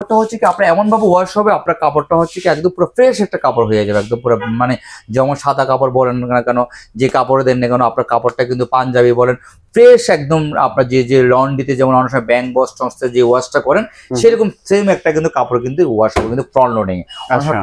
কাপড়টা হচ্ছে কি আপনার এমন ভাবে ওয়াশ হবে, আপনার কাপড়টা হচ্ছে কি একদম পুরো ফ্রেশ একটা কাপড় হয়ে যাবে, একদম পুরো মানে যেমন সাদা কাপড় বলেন না কেন, যে কাপড় দেন না কেন, আপনার কাপড়টা কিন্তু পাঞ্জাবি বলেন ফ্রেশ একদম, আপনার যে লন্ড্রিতে যেমন অনেক সময় ব্যাংক বস টসতে যে ওয়াশটা করেন সেরকম সেম একটা কিন্তু কাপড় কিন্তু ওয়াশ হবে, কিন্তু ফ্রন্ট লোডিং।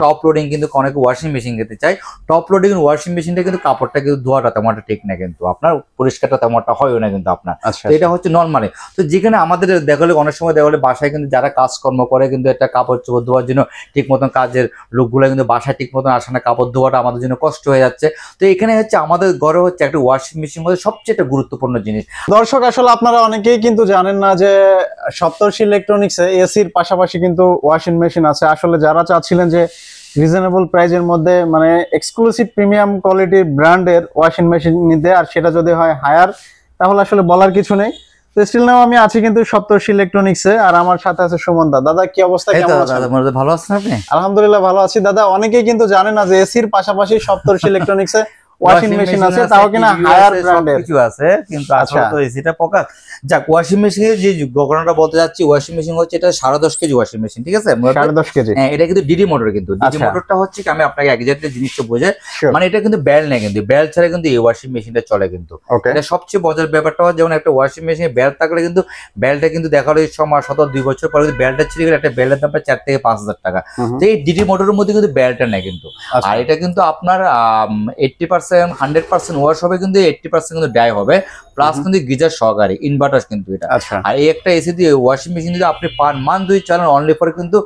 টপ লোডিং কিন্তু অনেকে ওয়াশিং মেশিন খেতে চায়, টপ লোডিং ওয়াশিং মেশিনটা কিন্তু কাপড়টা কিন্তু ধোয়াটা তেমন একটা ঠিক না, কিন্তু আপনার পরিষ্কারটা তেমন একটা হয় না কিন্তু আপনার। তো এটা হচ্ছে নর্মালি। তো যেখানে আমাদের দেখালে অনেক সময় দেখালে বাসায় কিন্তু যারা কাজকর্ম করে কিন্তু একটা কাপড় চোপড় ধোয়ার জন্য ঠিক মতন কাজের লোকগুলো কিন্তু বাসায় ঠিক মতন আসে না, কাপড় ধোয়াটা আমাদের জন্য কষ্ট হয়ে যাচ্ছে। তো এখানে হচ্ছে আমাদের ঘরে হচ্ছে একটা ওয়াশিং মেশিন মধ্যে সবচেয়ে একটা গুরুত্বপূর্ণ জিনিস। দর্শক আসলে আপনারা অনেকেই কিন্তু জানেন না যে সপ্তর্ষি ইলেকট্রনিক্সে এসির পাশাপাশি কিন্তু ওয়াশিং মেশিন আছে। আসলে যারা চাচ্ছিলেন যে রিজনেবল প্রাইজের মধ্যে মানে এক্সক্লুসিভ প্রিমিয়াম কোয়ালিটির ব্র্যান্ডের ওয়াশিং মেশিন নিতে, আর সেটা যদি হয় হায়ার, তাহলে আসলে বলার কিছু নেই। তো স্টিল নাও আমি আছি কিন্তু সপ্তর্ষি ইলেকট্রনিক্সে, আর আমার সাথে আছে সুমন দা। দাদা কি অবস্থা, কেমন আছেন? ভালো আছেন আপনি? আলহামদুলিল্লাহ ভালো আছি দাদা। অনেকেই কিন্তু জানে না যে এসির পাশাপাশি সপ্তর্ষি ইলেকট্রনিক্সে ওয়াশিং মেশিন আছে, তাও কিনা হায়ার ব্র্যান্ডের কিছু আছে, কিন্তু আসলে তো এসিটা পোকা। যাক, ওয়াশিং মেশিনের যে ঘটনাটা বলতে যাচ্ছি, ওয়াশিং মেশিন হচ্ছে এটা 10.5 কেজি ওয়াশিং মেশিন, ঠিক আছে? 10.5 কেজি। হ্যাঁ, এটা কিন্তু ডিডি মোটর। কিন্তু ডিডি মোটরটা হচ্ছে কি আমি আপনাকে এক্স্যাক্টলি জিনিসটা বোঝাই, মানে এটা কিন্তু বেল নেই, কিন্তু বেল ছাড়া কিন্তু এই ওয়াশিং মেশিনটা চলে কিন্তু। এটা সবচেয়ে মজার ব্যাপারটা হয়, যেমন একটা ওয়াশিং মেশিনে বেল থাকলে কিন্তু বেলটা কিন্তু দেখালো সময় 2 বছর পরে কিন্তু বেলটা ছিঁড়ে গেলে একটা বেলের দাম 4 থেকে 5,000 টাকা। তো এই ডিডি মোটরের মধ্যে কিন্তু বেলটা নেই কিন্তু। আর এটা কিন্তু আপনার 80% 100% ওয়াশ হবে, কিন্তু 80% কিন্তু ড্রাই হবে, প্লাস কিন্তু গিজার সহকারে ইনভার্টার কিন্তু এটা। আর এই একটা এসি দিয়ে ওয়াশিং মেশিন যদি আপনি পার মান্থ যদি চালান, অনলি ফর কিন্তু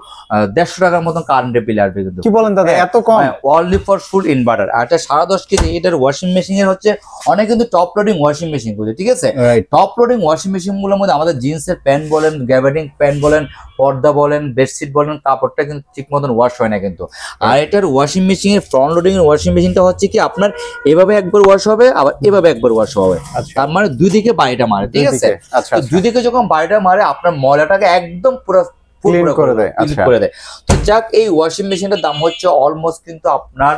150 টাকার মতন কারেন্টের বিল আসবে কিন্তু। কি বলেন দাদা, এত কম? Only for full inverter. আর এটা 10.5 কেজি এটার ওয়াশিং মেশিন এর হচ্ছে অনেক কিন্তু টপ লোডিং ওয়াশিং মেশিন গুলো, ঠিক আছে? টপ লোডিং ওয়াশিং মেশিন গুলোর মধ্যে আমাদের জিন্সের প্যান্ট বলেন, গ্যাবার্ডিং প্যান্ট বলেন, পর্দা বলেন, বেডশিট বলেন, কাপড়টা কিন্তু ঠিক মতন ওয়াশ হয় না কিন্তু। আর এটার ওয়াশিং মেশিনের ফ্রন্ট লোডিং এর ওয়াশিং মেশিনটা হচ্ছে কি আপনার এভাবে একবার ওয়াশ হবে, আবার এভাবে একবার ওয়াশ হবে, তার মানে দুই দিকে বাড়িটা মারে, ঠিক আছে? দুই দিকে যখন বাড়িটা মারে আপনার ময়লাটাকে একদম পুরো ক্লিন করে দেয়। তো যাক, এই ওয়াশিং মেশিনটার দাম হচ্ছে অলমোস্ট কিন্তু আপনার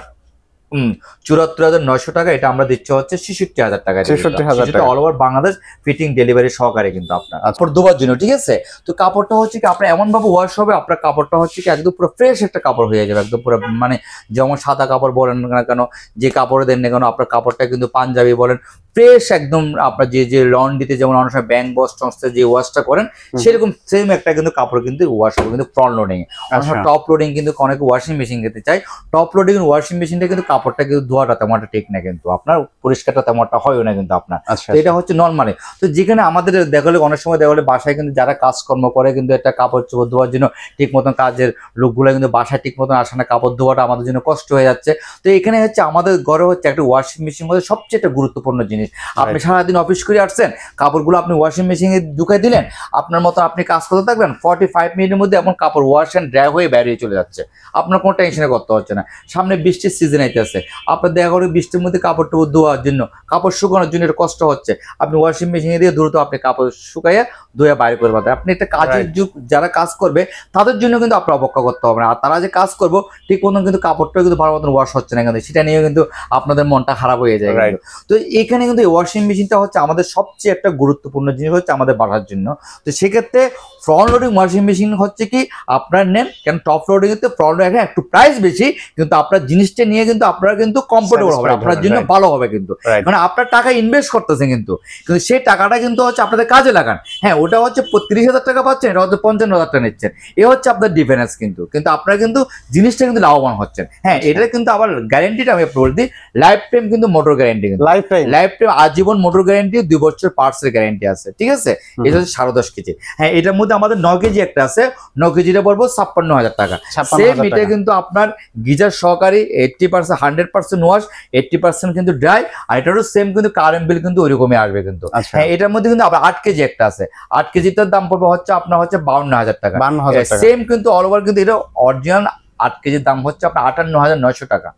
74,900 টাকা। এটা আমরা দিচ্ছি হচ্ছে 66,000 টাকা, 66,000 all over Bangladesh fitting delivery সহকারে কিন্তু আপনার কাপড় ধোয়ার জন্য, ঠিক আছে? তো কাপড়টা হচ্ছে কি আপনার এমন ভাবে ওয়াশ হবে, আপনার কাপড়টা হচ্ছে কি একদম পুরো ফ্রেশ একটা কাপড় হয়ে যাবে, একদম পুরো মানে যেমন সাদা কাপড় বলেন না কেন, যে কাপড় দেন না কেন, আপনার কাপড়টা কিন্তু পাঞ্জাবি বলেন ফ্রেশ একদম, আপনার যে লন্ড্রিতে যেমন অনেক সময় ব্যাংক বস টসতে যে ওয়াশটা করেন সেরকম সেম একটা কিন্তু কাপড় কিন্তু ওয়াশ হবে, কিন্তু ফ্রন্ট লোডিং। অনেক সময় টপ লোডিং কিন্তু অনেকে ওয়াশিং মেশিন খেতে চায়, টপ লোডিং ওয়াশিং মেশিনটা কিন্তু কাপড়টা কিন্তু ধোয়াটা তেমন একটা ঠিক না, কিন্তু আপনার পরিষ্কারটা তেমন একটা হয় না কিন্তু আপনার। তো এটা হচ্ছে নর্মালি। তো যেখানে আমাদের দেখালে অনেক সময় দেখালে বাসায় কিন্তু যারা কাজকর্ম করে কিন্তু একটা কাপড় চোপড় ধোয়ার জন্য ঠিক মতন কাজের লোকগুলো কিন্তু বাসায় ঠিক মতন আসে না, কাপড় ধোয়াটা আমাদের জন্য কষ্ট হয়ে যাচ্ছে। তো এখানে হচ্ছে আমাদের ঘরে হচ্ছে একটা ওয়াশিং মেশিন মধ্যে সবচেয়ে একটা গুরুত্বপূর্ণ জিনিস। আপনি সারাদিন অফিস করে আসছেন, কাপড়গুলো আপনি ওয়াশিং মেশিনে ঢুকাই দিলেন, আপনার মতো আপনি কাজ করতে থাকবেন, 45 মিনিটের মধ্যে এমন কাপড় ওয়াশ অ্যান্ড ড্রাই হয়ে বেরিয়ে চলে যাচ্ছে, আপনার কোনো টেনশনে করতে হচ্ছে না। সামনে বৃষ্টির সিজন আইতেছে, আপনার দেখা করে বৃষ্টির মধ্যে কাপড় টাপড় ধোয়ার জন্য, কাপড় শুকানোর জন্য এটা কষ্ট হচ্ছে, আপনি ওয়াশিং মেশিনে দিয়ে দ্রুত আপনি কাপড় শুকাইয়া ধুয়ে বাইরে করে পাবেন। আপনি একটা কাজের যুগ যারা কাজ করবে তাদের জন্য কিন্তু আপনার অপেক্ষা করতে হবে না, আর তারা যে কাজ করবো ঠিক মতন কিন্তু কাপড়টা কিন্তু ভালো মতন ওয়াশ হচ্ছে না, কিন্তু সেটা নিয়ে কিন্তু আপনাদের মনটা খারাপ হয়ে যায়। তো এখানে কিন্তু ওয়াশিং মেশিনটা হচ্ছে আমাদের সবচেয়ে একটা গুরুত্বপূর্ণ জিনিস হচ্ছে আমাদের বাসার জন্য। তো সেক্ষেত্রে ফ্রন্ট লোডিং ওয়াশিং মেশিন হচ্ছে কি আপনার নেন, কেন টপ লোডিং এতে ফ্রন্ট লোডিং একটু প্রাইস বেশি, কিন্তু আপনার জিনিসটা নিয়ে কিন্তু আপনারা কিন্তু কমফোর্টেবল হবে, আপনার জন্য ভালো হবে কিন্তু, মানে আপনার টাকা ইনভেস্ট করতেছেন কিন্তু সেই টাকাটা কিন্তু হচ্ছে আপনাদের কাজে লাগান। হ্যাঁ, ওটা হচ্ছে 30,000 টাকা পাচ্ছেন, এটা হচ্ছে 55,000 টাকা নিচ্ছেন, এ হচ্ছে আপনার ডিফারেন্স কিন্তু আপনারা কিন্তু জিনিসটা কিন্তু লাভবান হচ্ছেন। হ্যাঁ, এটা কিন্তু আবার গ্যারেন্টিটা আমি বলে দিই, লাইফ টাইম কিন্তু মোটর গ্যারেন্টি, কিন্তু লাইফ টাইম আজীবন মোটর গ্যারেন্টি, 2 বছর পার্টসের গ্যারেন্টি আছে, ঠিক আছে? এটা হচ্ছে 10.5 কেজি। হ্যাঁ, এটার মধ্যে আমাদের 9 কেজি একটা আছে, 9 কেজিটা পড়বো 56,000 টাকা। সেম এটা কিন্তু আপনার গিজার সহকারী 80% 100% ওয়াশ, 80% কিন্তু ড্রাই, আর এটারও সেম কিন্তু কারেন্ট বিল কিন্তু ওইরকমই আসবে কিন্তু। হ্যাঁ, এটার মধ্যে কিন্তু আবার 8 কেজি একটা আছে, 8 কেজিটার দাম পড়বে হচ্ছে আপনার হচ্ছে 52,000 টাকা। সেম কিন্তু অল ওভার কিন্তু এটা অরিজিনাল 8 কেজির দাম হচ্ছে আপনার 58,900 টাকা।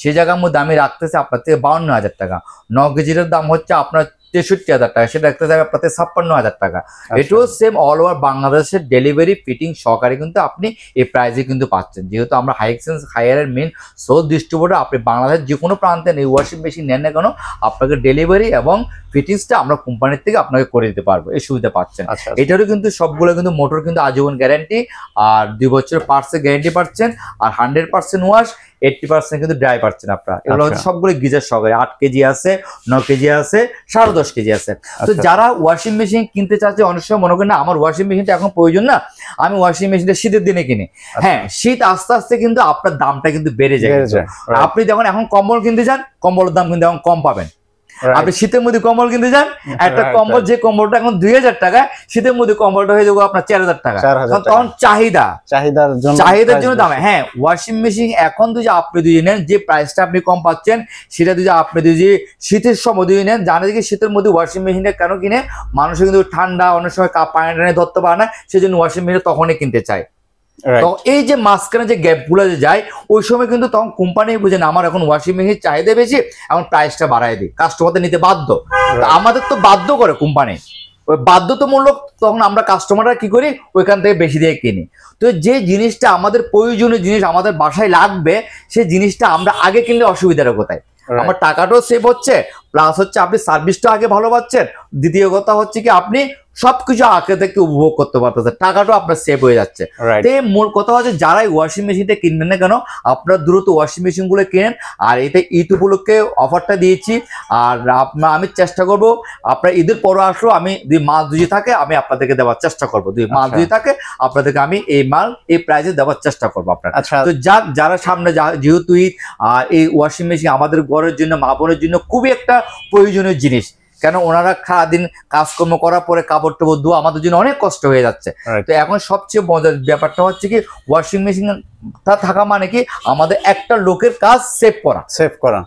সেই জায়গার মধ্যে আমি রাখতেছি আপনার থেকে 52,000 টাকা। 9 কেজির দাম হচ্ছে আপনার 63,000 টাকা, সেটা একটা যাবে আপনাদের 56,000 টাকা। এটাও সেম অল ওভার বাংলাদেশের ডেলিভারি ফিটিং সহকারে কিন্তু আপনি এই প্রাইসে কিন্তু পাচ্ছেন। যেহেতু আমরা হাইএক্সচেঞ্জ হায়ারের মেন সোল ডিস্ট্রিবিউটর, আপনি বাংলাদেশের যে কোনো প্রান্তে এই ওয়াশিং মেশিন নেন না কেন আপনাকে ডেলিভারি এবং ফিটিংসটা আমরা কোম্পানির থেকে আপনাকে করে দিতে পারবো, এই সুবিধা পাচ্ছেন। এটারও কিন্তু সবগুলো কিন্তু মোটর কিন্তু আজীবন গ্যারান্টি, আর 2 বছরের পার্টসের গ্যারান্টি পাচ্ছেন, আর 100% ওয়াশ, 80% কিন্তু ড্রাই পাচ্ছেন আপনারা। এগুলো হচ্ছে সবগুলো গিজার সহকারে। 8 কেজি আছে, 9 কেজি আছে, 10.5 কেজি আছে। তো যারা ওয়াশিং মেশিন কিনতে চাচ্ছে, অনেক সময় মনে করেন না আমার ওয়াশিং মেশিনটা এখন প্রয়োজন না, আমি ওয়াশিং মেশিনটা শীতের দিনে কিনি। হ্যাঁ, শীত আস্তে আস্তে কিন্তু আপনার দামটা কিন্তু বেড়ে যায়। আপনি যখন এখন কম্বল কিনতে যান, কম্বলের দাম কিন্তু এখন কম পাবেন। আপনি শীতের মধ্যে কম্বল কিনতে যান, একটা কম্বল যে কম্বলটা এখন 2,000 টাকা, শীতের মধ্যে কম্বলটা হয়ে যাবে আপনার 4,000 টাকা। তখন চাহিদার জন্য দাম। হ্যাঁ, ওয়াশিং মেশিন এখন যদি আপনি যদি নেন, যে প্রাইসটা আপনি কম পাচ্ছেন সেটা যদি আপনি যদি শীতের সময় যদি নেন, জানে যে শীতের মধ্যে ওয়াশিং মেশিনটা কেন কিনে, মানুষের কিন্তু ঠান্ডা অনেক সময় পানি টানে ধরতে পারে না, সেই জন্য ওয়াশিং মেশিন তখনই কিনতে চায়। তো এই যে মাঝখানে যে গ্যাপ গুলো যে যায়, ওই সময় কিন্তু তখন কোম্পানি বুঝে না আমার এখন ওয়াশিং মেশিন চাহিদা বেশি, এখন প্রাইসটা বাড়ায় দিই, কাস্টমারদের নিতে বাধ্য। আমাদের তো বাধ্য করে কোম্পানি, ওই বাধ্যতামূলক, তখন আমরা কাস্টমাররা কি করি, ওইখান থেকে বেশি দিয়ে কিনি। তো যে জিনিসটা আমাদের প্রয়োজনীয় জিনিস আমাদের বাসায় লাগবে, সেই জিনিসটা আমরা আগে কিনলে অসুবিধাটা কোথায়? আমার টাকাটাও সেভ হচ্ছে, প্লাস হচ্ছে আপনি সার্ভিসটা আগে ভালো পাচ্ছেন, দ্বিতীয় কথা হচ্ছে কি আপনি সবকিছু আগে থেকে উপভোগ করতে পারতেছে, টাকাটাও আপনার সেভ হয়ে যাচ্ছে। মূল কথা হচ্ছে যারাই ওয়াশিং মেশিনটা কিনবেন না কেন, আপনারা দ্রুত ওয়াশিং মেশিন গুলো কিনেন। আর এতে ঈদ উপলক্ষে অফারটা দিয়েছি, আর আমি চেষ্টা করব আপনার ঈদের পরে আসলেও আমি 2 মাস যদি থাকে আমি আপনাদেরকে দেওয়ার চেষ্টা করবো, 2 মাস যদি থাকে আপনাদেরকে আমি এই মাল এই প্রাইসে দেওয়ার চেষ্টা করবো আপনার। তো যারা সামনে যেহেতু ঈদ, আর এই ওয়াশিং মেশিন আমাদের ঘরের জন্য, মা বোনের জন্য খুবই একটা প্রয়োজনীয় জিনিস। কেন ওনারা সারাদিন কাজকর্ম করার পরে কাপড় টাপড় ধোয়া আমাদের জন্য অনেক কষ্ট হয়ে যাচ্ছে। তো এখন সবচেয়ে মজার ব্যাপারটা হচ্ছে কি, ওয়াশিং মেশিন থাকা মানে কি আমাদের একটা লোকের কাজ সেভ করা,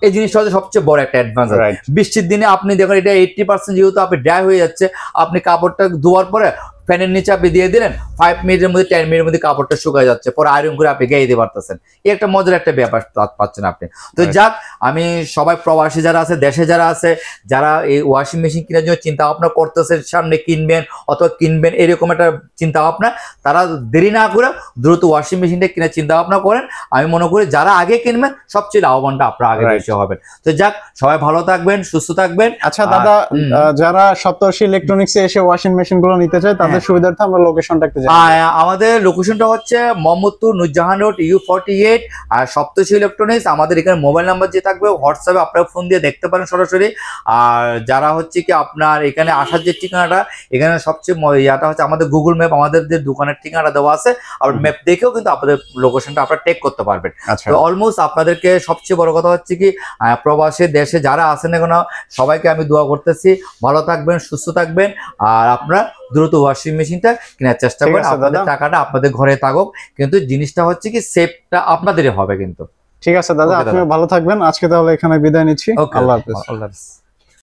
এই জিনিসটা হচ্ছে সবচেয়ে বড় একটা অ্যাডভান্স। বৃষ্টির দিনে আপনি দেখেন এটা 80% যেহেতু আপনি ড্রাই হয়ে যাচ্ছে, আপনি কাপড়টা ধোয়ার পরে ফ্যানের নিচে আপনি দিয়ে দিলেন, 5 মিনিটের মধ্যে 10 মিনিটের মধ্যে কাপড়টা শুকায় যাচ্ছে, পরে আয়রন করে আপনি গায়ে দিতে পারতেছেন। এই একটা মজার একটা ব্যাপার পাচ্ছেন আপনি। তো যাক, আমি সবাই প্রবাসী যারা আছে, দেশে যারা আছে, যারা এই ওয়াশিং মেশিন কেনার জন্য চিন্তা ভাবনা করতেছেন, সামনে কিনবেন অথবা কিনবেন এরকম একটা চিন্তা ভাবনা, তারা দেরি না করে দ্রুত ওয়াশিং মেশিনটা কেনার চিন্তা ভাবনা করেন। আমি মনে করি যারা আগে কিনবেন সবচেয়ে লাভবানটা আপনারা আগে বেশি হবেন। তো যাক, সবাই ভালো থাকবেন, সুস্থ থাকবেন। আচ্ছা দাদা, যারা সপ্তর্ষি ইলেকট্রনিক্সে এসে ওয়াশিং মেশিন গুলো নিতে চায় তাদের সুবিধার্থে আমরা লোকেশনটা একটু জানি। আমাদের লোকেশনটা হচ্ছে মোহাম্মদপুর নুরজাহান রোড U48, আর সপ্তর্ষি ইলেকট্রনিক্স। আমাদের এখানে মোবাইল নাম্বার যে থাকবে, হোয়াটসঅ্যাপে আপনারা ফোন দিয়ে দেখতে পারেন সরাসরি। আর যারা হচ্ছে কি আপনার এখানে আসার যে ঠিকানাটা, এখানে সবচেয়ে ইয়াটা হচ্ছে আমাদের গুগল ম্যাপ, আমাদের যে দোকানের ঠিকানাটা দেওয়া আছে, আর ম্যাপ দেখেও কিন্তু আপনাদের লোকেশনটা আপনারা টেক করতে পারবেন। তো অলমোস্ট আপনাদেরকে সবচেয়ে বড় কথা হচ্ছে কি, প্রবাসী দেশে যারা আছেন না কেন সবাইকে আমি দোয়া করতেছি, ভালো থাকবেন, সুস্থ থাকবেন, আর আপনারা দ্রুত ওয়াশিং মেশিনটা কেনার চেষ্টা করেন। আপনাদের টাকাটা আপনাদের ঘরে থাকুক, কিন্তু জিনিসটা হচ্ছে কি সেফটা আপনাদেরই হবে কিন্তু। ঠিক আছে দাদা, আপনি ভালো থাকবেন। আজকে তাহলে এখানে বিদায় নিচ্ছি। আল্লাহ হাফেজ।